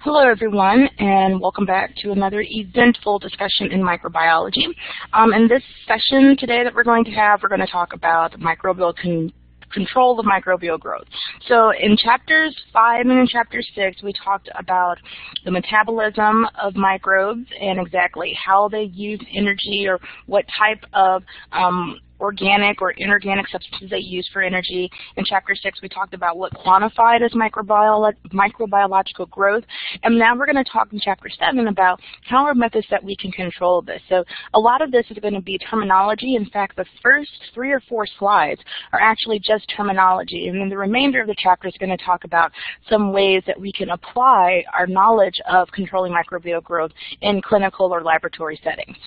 Hello everyone, and welcome back to another eventful discussion in microbiology. In this session today that we're going to talk about microbial control of microbial growth. So in chapters 5 and in chapter 6, we talked about the metabolism of microbes and exactly how they use energy or what type of organic or inorganic substances they use for energy. In chapter 6, we talked about what quantified as microbiological growth. And now we're going to talk in chapter 7 about how are methods that we can control this. So a lot of this is going to be terminology. In fact, the first 3 or 4 slides are actually just terminology. And then the remainder of the chapter is going to talk about some ways that we can apply our knowledge of controlling microbial growth in clinical or laboratory settings.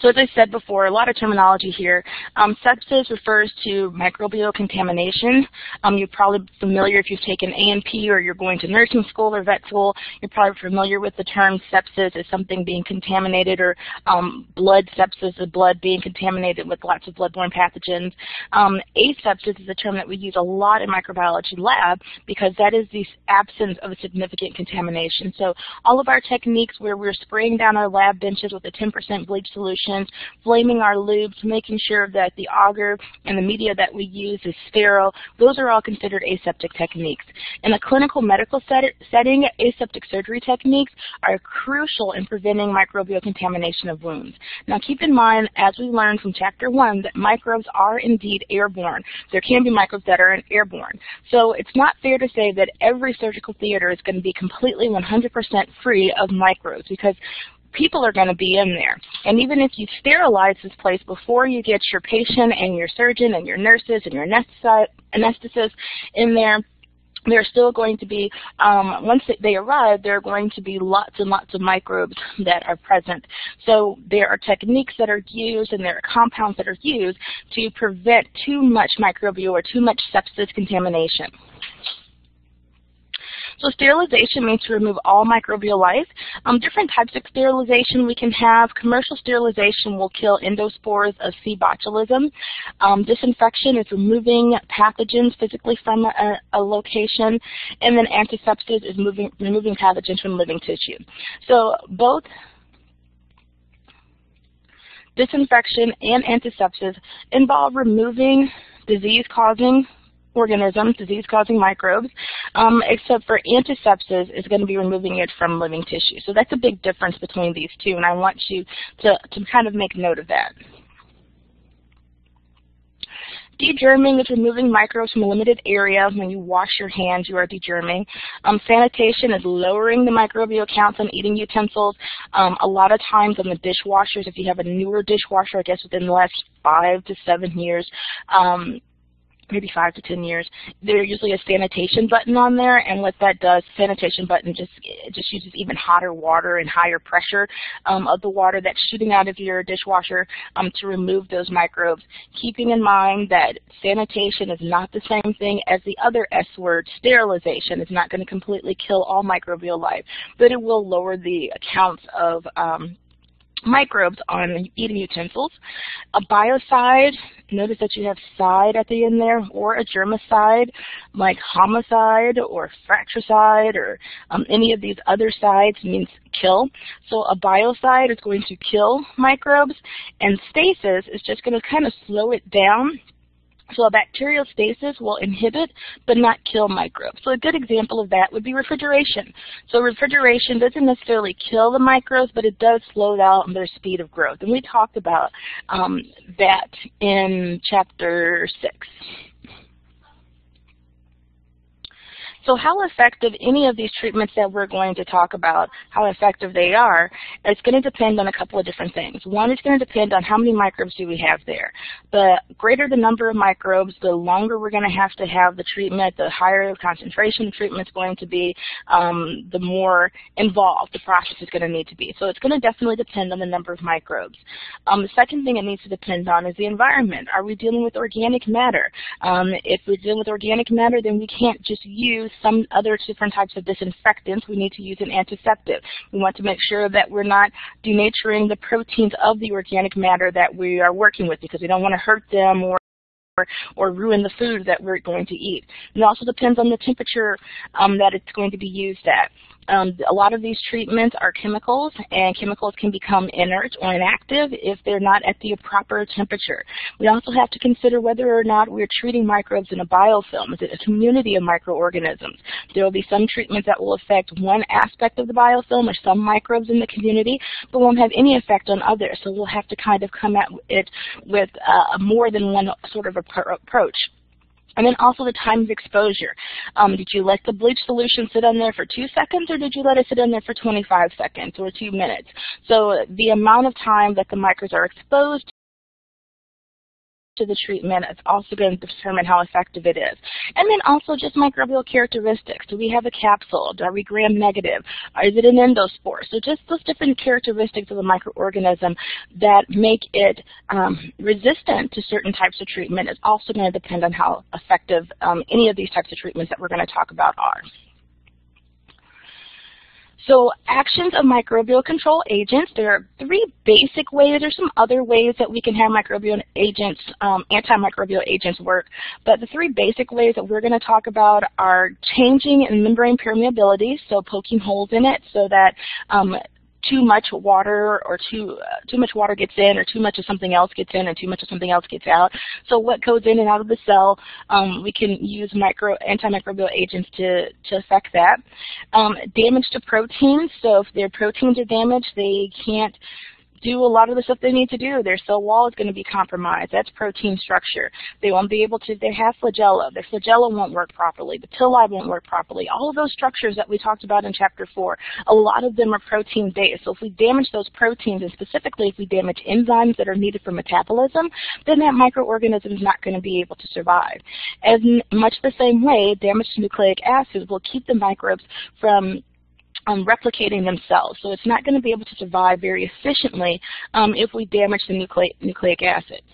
So as I said before, a lot of terminology here. Sepsis refers to microbial contamination. You're probably familiar if you've taken A&P or you're going to nursing school or vet school. You're probably familiar with the term sepsis as something being contaminated, or blood sepsis, the blood being contaminated with lots of bloodborne pathogens. Asepsis is a term that we use a lot in microbiology lab because that is the absence of a significant contamination. So all of our techniques where we're spraying down our lab benches with a 10% bleach solution, flaming our lubes, making sure that the agar and the media that we use is sterile, those are all considered aseptic techniques. In a clinical medical setting, aseptic surgery techniques are crucial in preventing microbial contamination of wounds. Now keep in mind, as we learned from chapter 1, that microbes are indeed airborne. There can be microbes that are airborne. So it's not fair to say that every surgical theater is going to be completely 100% free of microbes, because people are going to be in there. And even if you sterilize this place before you get your patient and your surgeon and your nurses and your anesthetists in there, they're still going to be, once they arrive, there are going to be lots and lots of microbes that are present. So there are techniques that are used and there are compounds that are used to prevent too much microbial or too much sepsis contamination. So sterilization means to remove all microbial life. Different types of sterilization we can have. Commercial sterilization will kill endospores of C. botulism. Disinfection is removing pathogens physically from a location. And then antisepsis is removing pathogens from living tissue. So both disinfection and antisepsis involve removing disease-causing organisms, disease-causing microbes, except for antisepsis is going to be removing it from living tissue. So that's a big difference between these two, and I want you to kind of make note of that. Degerming is removing microbes from a limited area. When you wash your hands, you are degerming. Sanitation is lowering the microbial counts on eating utensils. A lot of times on the dishwashers, if you have a newer dishwasher, I guess within the last 5 to 7 years, maybe 5 to 10 years, there's usually a sanitation button on there, and what that does, sanitation button just uses even hotter water and higher pressure of the water that's shooting out of your dishwasher to remove those microbes. Keeping in mind that sanitation is not the same thing as the other S word, sterilization. It's not going to completely kill all microbial life, but it will lower the counts of microbes on eating utensils. A biocide, notice that you have side at the end there, or a germicide like homicide or fratricide or any of these other sides means kill. So a biocide is going to kill microbes, and stasis is just going to kind of slow it down. So a bacterial stasis will inhibit but not kill microbes. So a good example of that would be refrigeration. So refrigeration doesn't necessarily kill the microbes, but it does slow down their speed of growth. And we talked about that in chapter 6. So how effective any of these treatments that we're going to talk about, how effective they are, it's going to depend on a couple of different things. One, is going to depend on how many microbes do we have there. The greater the number of microbes, the longer we're going to have the treatment, the higher the concentration the treatment's going to be, the more involved the process is going to need to be. So it's going to definitely depend on the number of microbes. The second thing it needs to depend on is the environment. Are we dealing with organic matter? If we're dealing with organic matter, then we can't just use some other different types of disinfectants. We need to use an antiseptic. We want to make sure that we're not denaturing the proteins of the organic matter that we are working with, because we don't want to hurt them or or ruin the food that we're going to eat. And it also depends on the temperature that it's going to be used at. A lot of these treatments are chemicals, and chemicals can become inert or inactive if they're not at the proper temperature. We also have to consider whether or not we're treating microbes in a biofilm. Is it a community of microorganisms? There will be some treatments that will affect one aspect of the biofilm or some microbes in the community, but won't have any effect on others. So we'll have to kind of come at it with more than one sort of approach. And then also the time of exposure. Did you let the bleach solution sit on there for 2 seconds, or did you let it sit on there for 25 seconds or 2 minutes? So the amount of time that the microbes are exposed to the treatment is also going to determine how effective it is. And then also just microbial characteristics. Do we have a capsule? Are we gram-negative? Is it an endospore? So just those different characteristics of a microorganism that make it resistant to certain types of treatment is also going to depend on how effective any of these types of treatments that we're going to talk about are. So actions of microbial control agents, there are 3 basic ways. There's some other ways that we can have microbial agents, antimicrobial agents work, but the 3 basic ways that we're going to talk about are changing in membrane permeability, so poking holes in it so that too much water or too much water gets in, or too much of something else gets in, and too much of something else gets out. So what goes in and out of the cell, we can use antimicrobial agents to affect that. Damage to proteins. So if their proteins are damaged, they can't do a lot of the stuff they need to do. Their cell wall is going to be compromised. That's protein structure. They won't be able to, they have flagella. Their flagella won't work properly. The pili won't work properly. All of those structures that we talked about in Chapter 4, a lot of them are protein-based. So if we damage those proteins, and specifically if we damage enzymes that are needed for metabolism, then that microorganism is not going to be able to survive. As much the same way, damage to nucleic acids will keep the microbes from replicating themselves. So it's not going to be able to survive very efficiently if we damage the nucleic acids.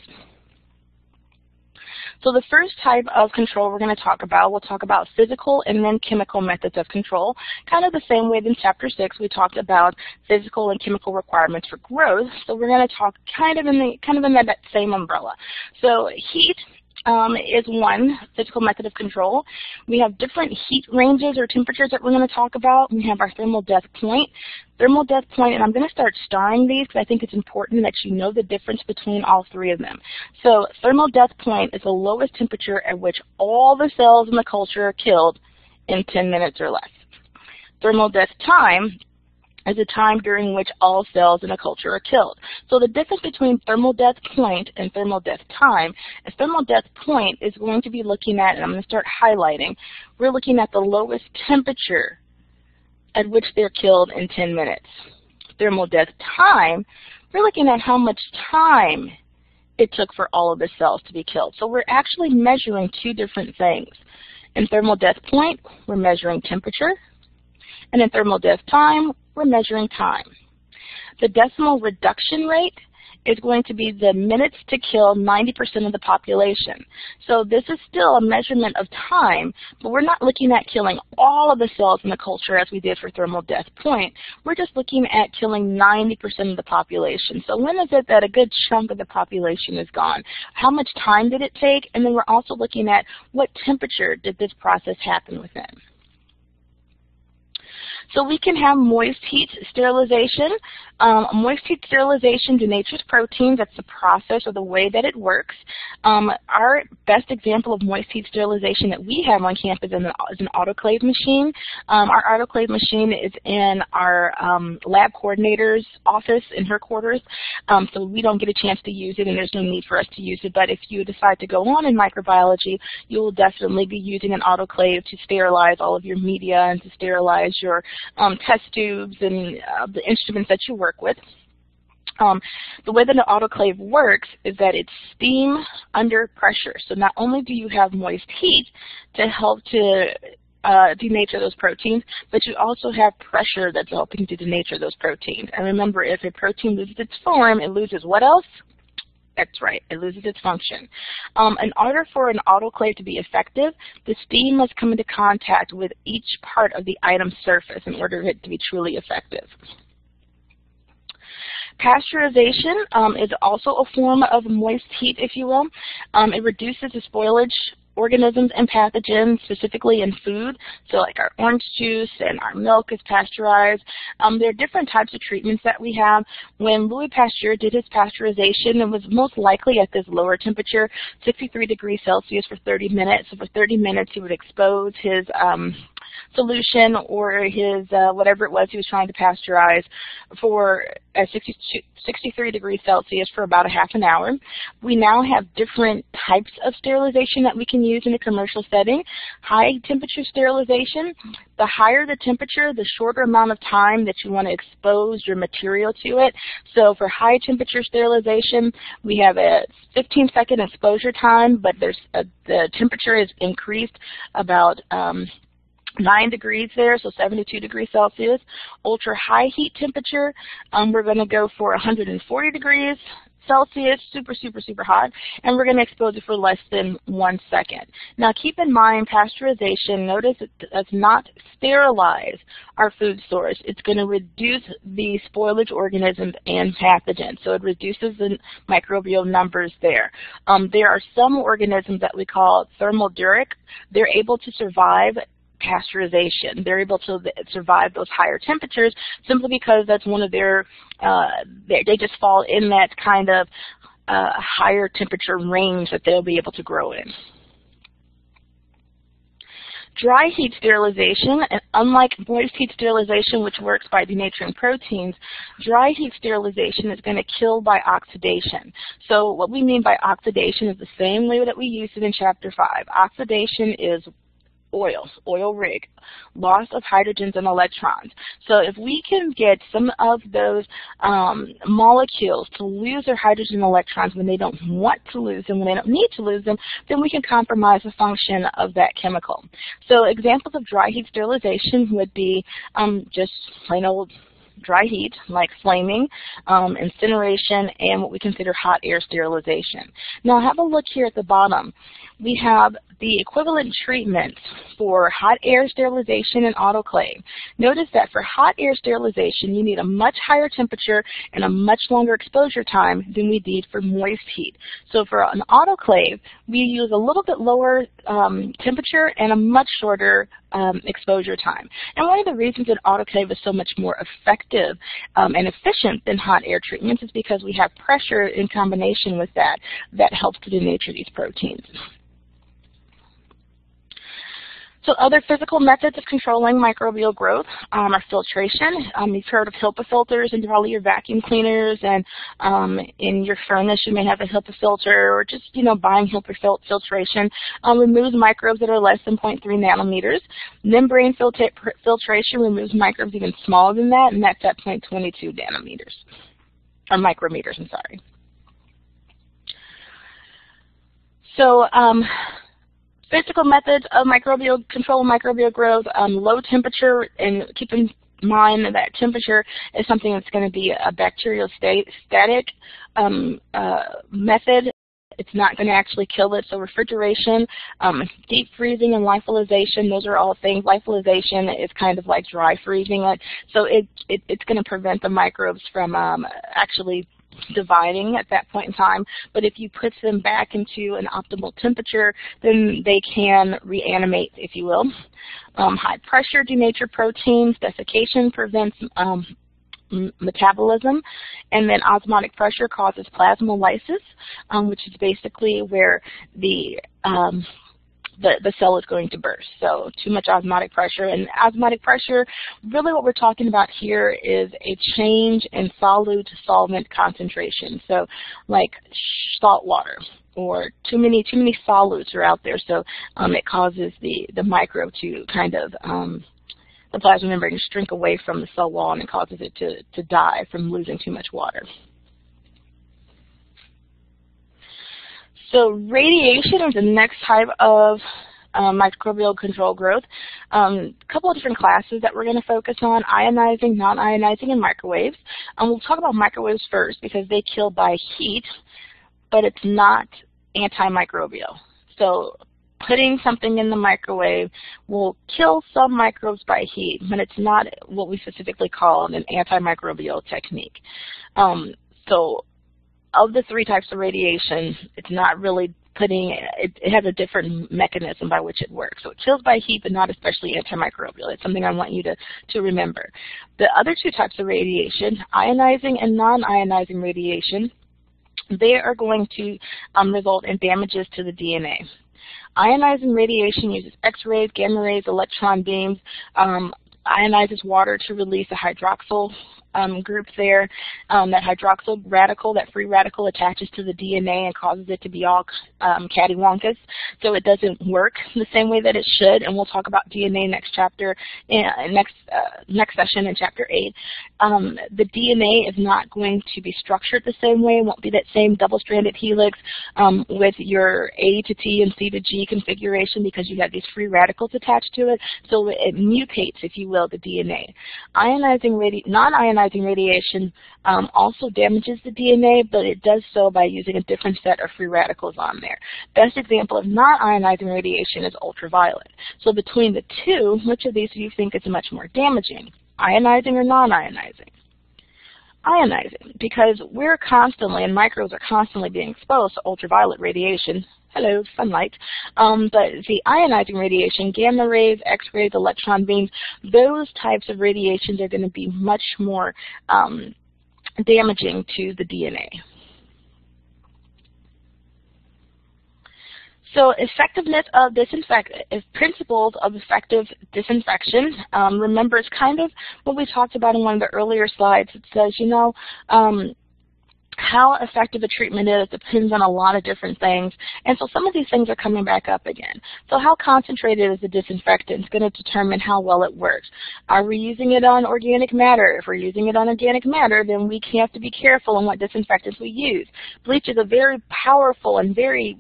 So the first type of control we're going to talk about, we'll talk about physical and then chemical methods of control. Kind of the same way in Chapter 6 we talked about physical and chemical requirements for growth. So we're going to talk kind of in that same umbrella. So heat is one physical method of control. We have different heat ranges or temperatures that we're going to talk about. We have our thermal death point. Thermal death point, and I'm going to start starring these because I think it's important that you know the difference between all 3 of them. So thermal death point is the lowest temperature at which all the cells in the culture are killed in 10 minutes or less. Thermal death time is the time during which all cells in a culture are killed. So the difference between thermal death point and thermal death time is thermal death point is going to be looking at, and I'm going to start highlighting, we're looking at the lowest temperature at which they're killed in 10 minutes. Thermal death time, we're looking at how much time it took for all of the cells to be killed. So we're actually measuring 2 different things. In thermal death point, we're measuring temperature, and in thermal death time, we're measuring time. The decimal reduction rate is going to be the minutes to kill 90% of the population. So this is still a measurement of time, but we're not looking at killing all of the cells in the culture as we did for thermal death point. We're just looking at killing 90% of the population. So when is it that a good chunk of the population is gone? How much time did it take? And then we're also looking at what temperature did this process happen within. So we can have moist heat sterilization. Moist heat sterilization denatures proteins. That's the process or the way that it works. Our best example of moist heat sterilization that we have on campus is an autoclave machine. Our autoclave machine is in our lab coordinator's office in her quarters, so we don't get a chance to use it, and there's no need for us to use it. But if you decide to go on in microbiology, you will definitely be using an autoclave to sterilize all of your media and to sterilize your test tubes and the instruments that you work with. The way that an autoclave works is that it's steam under pressure. So not only do you have moist heat to help to denature those proteins, but you also have pressure that's helping to denature those proteins. And remember, if a protein loses its form, it loses what else? That's right, it loses its function. In order for an autoclave to be effective, the steam must come into contact with each part of the item's surface in order for it to be truly effective. Pasteurization is also a form of moist heat, if you will. It reduces the spoilage organisms and pathogens, specifically in food. So like our orange juice and our milk is pasteurized. There are different types of treatments that we have. When Louis Pasteur did his pasteurization, it was most likely at this lower temperature, 63 degrees Celsius for 30 minutes. So for 30 minutes he would expose his solution or his whatever it was he was trying to pasteurize for 63 degrees Celsius for about a half an hour. We now have different types of sterilization that we can use in a commercial setting. High temperature sterilization, the higher the temperature, the shorter amount of time that you want to expose your material to it. So for high temperature sterilization, we have a 15-second exposure time, but the temperature is increased about 9 degrees there, so 72 degrees Celsius. Ultra high heat temperature, we're going to go for 140 degrees Celsius, super hot, and we're going to expose it for less than 1 second. Now keep in mind, pasteurization, notice it does not sterilize our food source. It's going to reduce the spoilage organisms and pathogens, so it reduces the microbial numbers there. There are some organisms that we call thermoduric. They're able to survive pasteurization. They're able to survive those higher temperatures simply because that's one of their, they just fall in that kind of higher temperature range that they'll be able to grow in. Dry heat sterilization, and unlike moist heat sterilization, which works by denaturing proteins, dry heat sterilization is going to kill by oxidation. So what we mean by oxidation is the same way that we used it in Chapter 5. Oxidation is oil rig, loss of hydrogens and electrons. So if we can get some of those molecules to lose their hydrogen and electrons when they don't want to lose them, when they don't need to lose them, then we can compromise the function of that chemical. So examples of dry heat sterilization would be just plain old dry heat, like flaming, incineration, and what we consider hot air sterilization. Now have a look here at the bottom. We have the equivalent treatments for hot air sterilization and autoclave. Notice that for hot air sterilization, you need a much higher temperature and a much longer exposure time than we need for moist heat. So for an autoclave, we use a little bit lower temperature and a much shorter exposure time. And one of the reasons that autoclave is so much more effective and efficient than hot air treatments is because we have pressure in combination with that helps to denature these proteins. So other physical methods of controlling microbial growth are filtration. You've heard of HEPA filters in probably your vacuum cleaners, and in your furnace you may have a HEPA filter, or just buying HEPA filtration. Removes microbes that are less than 0.3 nanometers. Membrane filtration removes microbes even smaller than that, and that's at 0.22 nanometers, or micrometers, I'm sorry. So physical methods of microbial control, microbial growth, low temperature, and keep in mind that temperature is something that's going to be a bacteriostatic method. It's not going to actually kill it. So refrigeration, deep freezing, and lyophilization, those are all things. Lyophilization is kind of like dry freezing it. So it's going to prevent the microbes from actually dividing at that point in time, but if you put them back into an optimal temperature, then they can reanimate, if you will. High pressure denature proteins. Desiccation prevents metabolism, and then osmotic pressure causes plasmolysis, which is basically where the cell is going to burst. So too much osmotic pressure. And osmotic pressure, really what we're talking about here is a change in solute to solvent concentration. So like salt water, or too many solutes are out there, so it causes the microbe to kind of the plasma membrane to shrink away from the cell wall, and it causes it to die from losing too much water. So radiation is the next type of microbial control growth. A couple of different classes that we're going to focus on: ionizing, non-ionizing, and microwaves. We'll talk about microwaves first because they kill by heat, but it's not antimicrobial. So putting something in the microwave will kill some microbes by heat, but it's not what we specifically call an antimicrobial technique. So of the 3 types of radiation, it's not really it has a different mechanism by which it works. So it kills by heat, but not especially antimicrobial. It's something I want you to remember. The other 2 types of radiation, ionizing and non-ionizing radiation, they are going to result in damages to the DNA. Ionizing radiation uses X-rays, gamma rays, electron beams, ionizes water to release a hydroxyl group there. That hydroxyl radical, that free radical, attaches to the DNA and causes it to be all cattywampus. So it doesn't work the same way that it should, and we'll talk about DNA next chapter, next session in chapter 8. The DNA is not going to be structured the same way. It won't be that same double-stranded helix with your A to T and C to G configuration, because you have these free radicals attached to it. So it mutates, if you will, the DNA. Non-ionizing radiation also damages the DNA, but it does so by using a different set of free radicals on there. Best example of non-ionizing radiation is ultraviolet. So between the 2, which of these do you think is much more damaging, ionizing or non-ionizing? Ionizing, because we're constantly, and microbes are constantly being exposed to ultraviolet radiation. Hello, sunlight. But the ionizing radiation, gamma rays, X-rays, electron beams, those types of radiations are going to be much more damaging to the DNA. So effectiveness of principles of effective disinfection. Remember, it's kind of what we talked about in one of the earlier slides. It says, how effective a treatment is depends on a lot of different things, and so some of these things are coming back up again. So how concentrated is the disinfectant is going to determine how well it works. Are we using it on organic matter? If we're using it on organic matter, then we have to be careful on what disinfectants we use. Bleach is a very powerful and very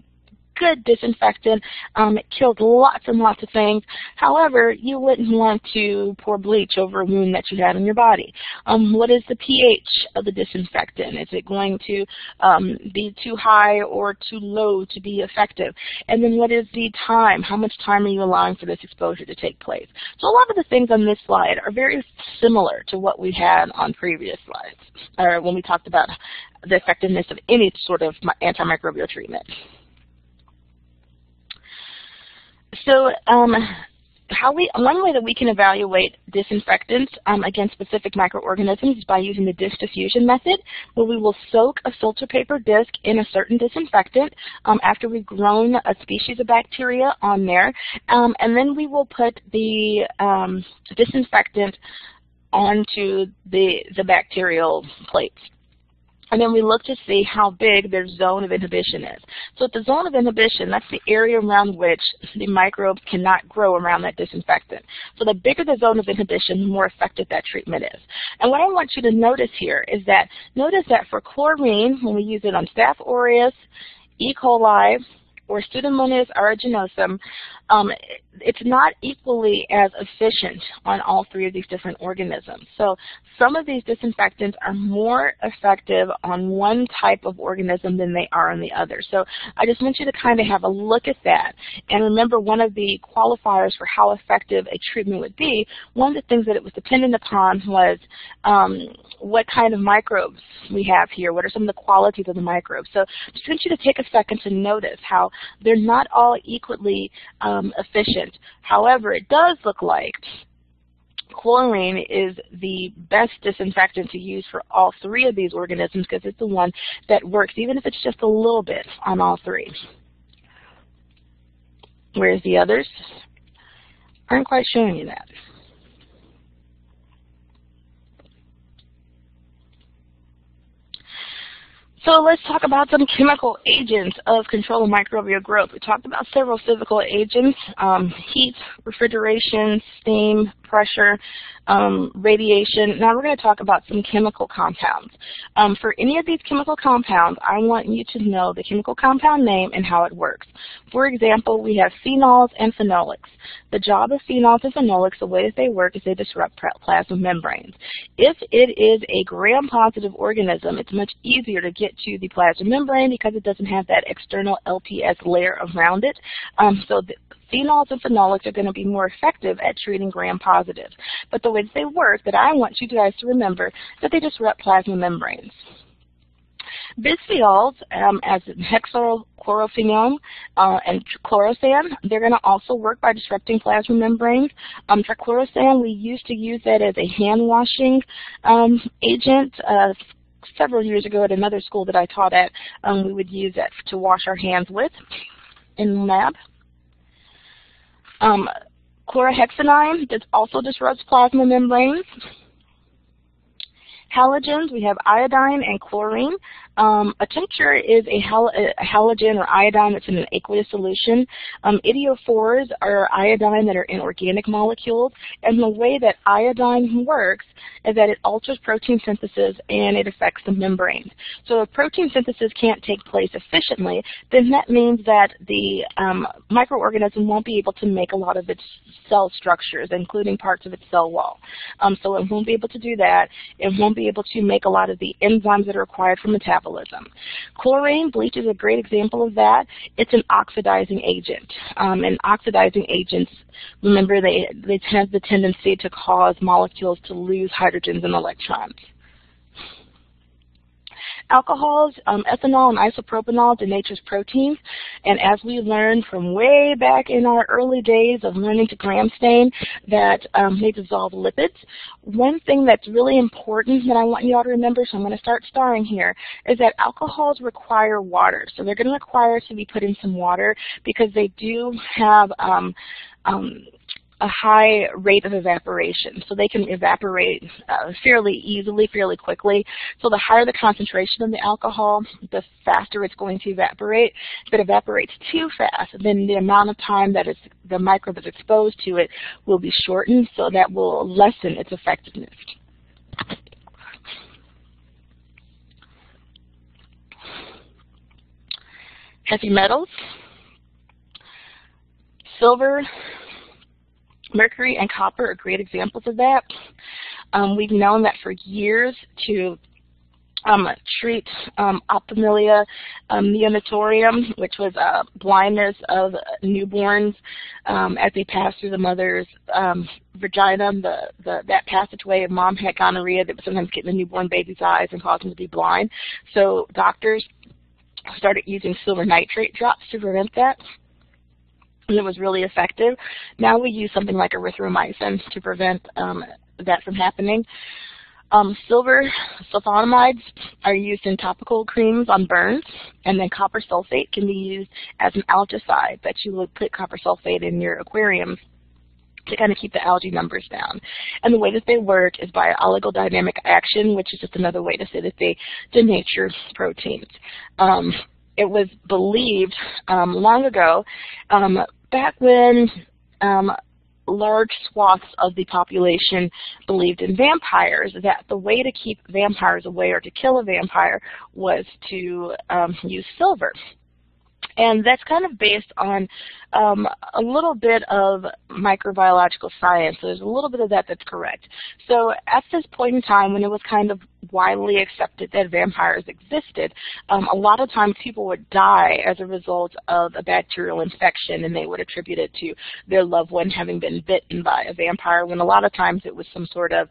good disinfectant. It kills lots and lots of things. However, you wouldn't want to pour bleach over a wound that you had on your body. What is the pH of the disinfectant? Is it going to be too high or too low to be effective? And then what is the time? How much time are you allowing for this exposure to take place? So a lot of the things on this slide are very similar to what we had on previous slides, or when we talked about the effectiveness of any sort of antimicrobial treatment. So one way that we can evaluate disinfectants against specific microorganisms is by using the disc diffusion method, where we will soak a filter paper disc in a certain disinfectant after we've grown a species of bacteria on there, and then we will put the disinfectant onto the bacterial plates. And then we look to see how big their zone of inhibition is. So at the zone of inhibition, that's the area around which the microbes cannot grow around that disinfectant. So the bigger the zone of inhibition, the more effective that treatment is. And what I want you to notice here is that, notice that for chlorine, when we use it on Staph aureus, E. coli, or Pseudomonas aeruginosa, it's not equally as efficient on all 3 of these different organisms. So some of these disinfectants are more effective on one type of organism than they are on the other. So I just want you to kind of have a look at that. And remember, one of the qualifiers for how effective a treatment would be, one of the things that it was dependent upon was what kind of microbes we have here. What are some of the qualities of the microbes? So I just want you to take a second to notice how they're not all equally efficient. However, it does look like chlorine is the best disinfectant to use for all 3 of these organisms, because it's the one that works, even if it's just a little bit, on all 3. Whereas the others aren't quite showing you that. So let's talk about some chemical agents of control of microbial growth. We talked about several physical agents, heat, refrigeration, steam, pressure, radiation. Now we're going to talk about some chemical compounds. For any of these chemical compounds, I want you to know the chemical compound name and how it works. For example, we have phenols and phenolics. The job of phenols and phenolics, the way that they work is they disrupt plasma membranes. If it is a gram-positive organism, it's much easier to get to the plasma membrane because it doesn't have that external LPS layer around it. So the phenols and phenolics are going to be more effective at treating gram-positives. But the way that they work, that I want you guys to remember, is that they disrupt plasma membranes. Bisphenols, as hexachlorophenium and trichlorosan, they're going to also work by disrupting plasma membranes. Trichlorosan, we used to use that as a hand-washing agent. Several years ago at another school that I taught at, we would use that to wash our hands with in the lab. Chlorhexanine, that also disrupts plasma membranes. Halogens, we have iodine and chlorine. A tincture is a halogen or iodine that's in an aqueous solution. Idiophores are iodine that are in organic molecules. And the way that iodine works is that it alters protein synthesis and it affects the membrane. So if protein synthesis can't take place efficiently, then that means that the microorganism won't be able to make a lot of its cell structures, including parts of its cell wall. So it won't be able to do that. It won't be able to make a lot of the enzymes that are required for metabolism. Chlorine, bleach is a great example of that. It's an oxidizing agent. And oxidizing agents, remember, they have the tendency to cause molecules to lose hydrogens and electrons. Alcohols, ethanol and isopropanol denatures proteins, and as we learned from way back in our early days of learning to gram stain, that they dissolve lipids. One thing that's really important that I want you all to remember, so I'm going to start starring here, is that alcohols require water. So they're going to require to be put in some water because they do have a high rate of evaporation. So they can evaporate fairly easily, fairly quickly. So the higher the concentration of the alcohol, the faster it's going to evaporate. If it evaporates too fast, then the amount of time that the microbe is exposed to it will be shortened, so that will lessen its effectiveness. Heavy metals, silver, mercury and copper are great examples of that. We've known that for years to treat ophthalmia neonatorium, which was blindness of newborns as they pass through the mother's vagina. That passageway, if mom had gonorrhea, that would sometimes get in the newborn baby's eyes and cause them to be blind. So doctors started using silver nitrate drops to prevent that. And it was really effective. Now we use something like erythromycin to prevent that from happening. Silver sulfonamides are used in topical creams on burns, and then copper sulfate can be used as an algicide, that you would put copper sulfate in your aquariums to kind of keep the algae numbers down. And the way that they work is by oligodynamic action, which is just another way to say that they denature proteins. It was believed long ago, back when large swaths of the population believed in vampires, that the way to keep vampires away or to kill a vampire was to use silver. And that's kind of based on a little bit of microbiological science. So there's a little bit of that that's correct. So at this point in time, when it was kind of widely accepted that vampires existed, a lot of times people would die as a result of a bacterial infection, and they would attribute it to their loved one having been bitten by a vampire, when a lot of times it was some sort of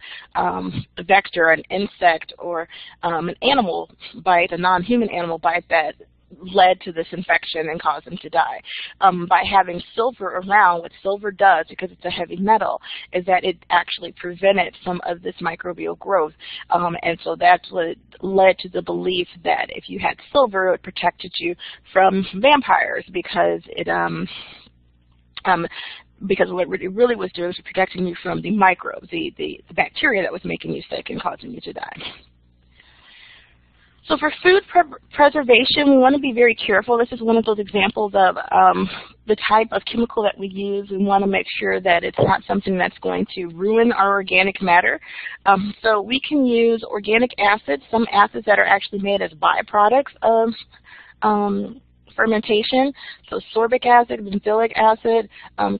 vector, an insect, or an animal bite, a non-human animal bite that led to this infection and caused them to die. By having silver around, what silver does, because it's a heavy metal, is that it actually prevented some of this microbial growth. And so that's what led to the belief that if you had silver, it protected you from vampires, because what it really was doing was protecting you from the microbes, the bacteria that was making you sick and causing you to die. So for food preservation, we want to be very careful. This is one of those examples of the type of chemical that we use. We want to make sure that it's not something that's going to ruin our organic matter. So we can use organic acids, some acids that are actually made as byproducts of fermentation. So sorbic acid, benzoic acid,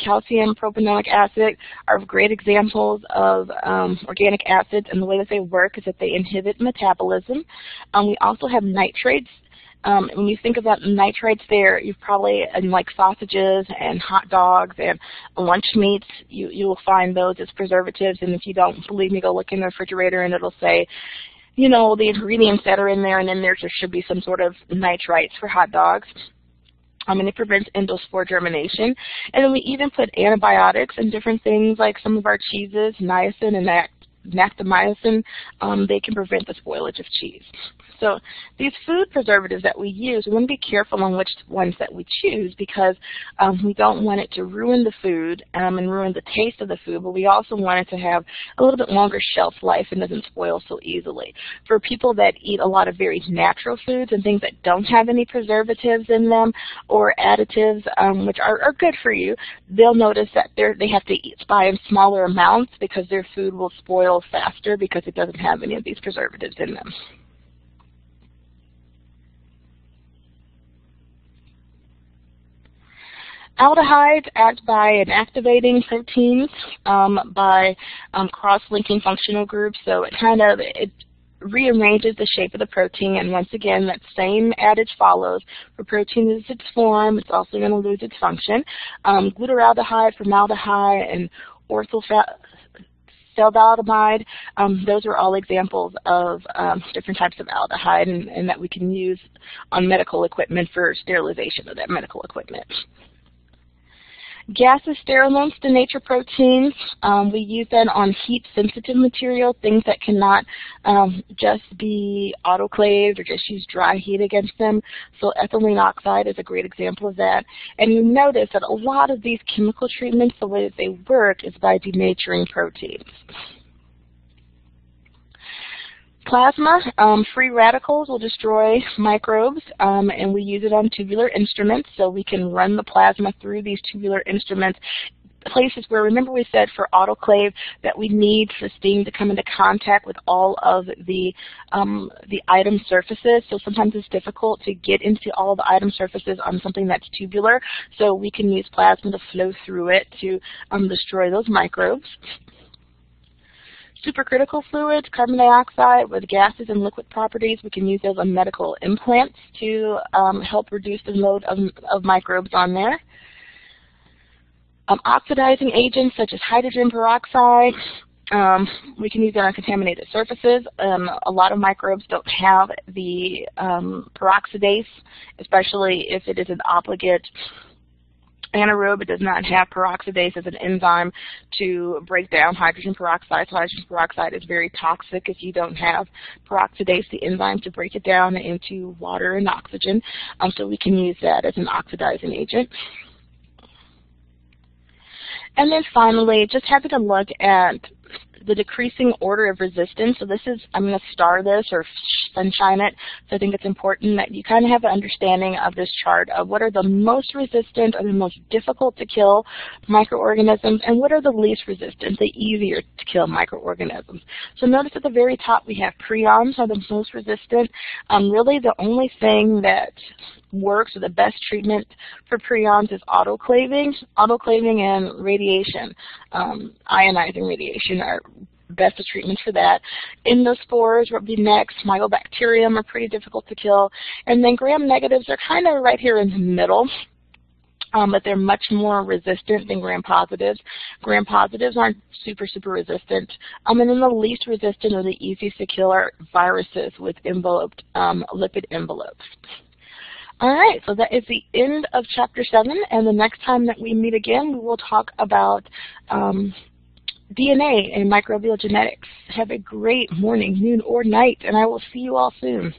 calcium propanoic acid are great examples of organic acids, and the way that they work is that they inhibit metabolism. We also have nitrates. When you think about nitrates there, you've probably, in like sausages and hot dogs and lunch meats, you will find those as preservatives, and if you don't believe me, go look in the refrigerator and it'll say, you know, the ingredients that are in there, and in there should be some sort of nitrites for hot dogs. And it prevents endospore germination. And then we even put antibiotics in different things like some of our cheeses, niacin and nactamycin. They can prevent the spoilage of cheese. So these food preservatives that we use, we want to be careful on which ones that we choose, because we don't want it to ruin the food and ruin the taste of the food, but we also want it to have a little bit longer shelf life and doesn't spoil so easily. For people that eat a lot of very natural foods and things that don't have any preservatives in them or additives, which are good for you, they'll notice that they have to buy in smaller amounts because their food will spoil faster because it doesn't have any of these preservatives in them. Aldehydes act by inactivating proteins by cross-linking functional groups, so it rearranges the shape of the protein, and once again, that same adage follows. For protein to lose its form, it's also going to lose its function. Glutaraldehyde, formaldehyde, and orthosaldaldehyde, those are all examples of different types of aldehyde and that we can use on medical equipment for sterilization of that medical equipment. Gaseous sterilants denature proteins. We use that on heat-sensitive material, things that cannot just be autoclaved or just use dry heat against them. So ethylene oxide is a great example of that. And you notice that a lot of these chemical treatments, the way that they work is by denaturing proteins. Plasma, free radicals will destroy microbes, and we use it on tubular instruments, so we can run the plasma through these tubular instruments, places where, remember we said for autoclave that we need the steam to come into contact with all of the item surfaces, so sometimes it's difficult to get into all the item surfaces on something that's tubular, so we can use plasma to flow through it to destroy those microbes. Supercritical fluids, carbon dioxide with gases and liquid properties, we can use those on medical implants to help reduce the load of microbes on there. Oxidizing agents such as hydrogen peroxide, we can use it on contaminated surfaces. A lot of microbes don't have the peroxidase, especially if it is an obligate anaerobe. It does not have peroxidase as an enzyme to break down hydrogen peroxide. So hydrogen peroxide is very toxic if you don't have peroxidase, the enzyme to break it down into water and oxygen. So we can use that as an oxidizing agent. And then finally, just having a look at the decreasing order of resistance. So this is, I'm going to star this or sunshine it. So I think it's important that you kind of have an understanding of this chart of what are the most resistant or the most difficult to kill microorganisms and what are the least resistant, the easier to kill microorganisms. So notice at the very top we have prions are the most resistant. Really the only thing that works, or the best treatment for prions is autoclaving. Autoclaving and radiation, ionizing radiation are best of treatments for that. Endospores would be next. Mycobacterium are pretty difficult to kill. And then gram-negatives are kind of right here in the middle. But they're much more resistant than gram-positives. Gram-positives aren't super resistant. And then the least resistant or the easiest to kill are viruses with enveloped lipid envelopes. All right, so that is the end of Chapter 7, and the next time that we meet again, we will talk about DNA and microbial genetics. Have a great morning, noon, or night, and I will see you all soon.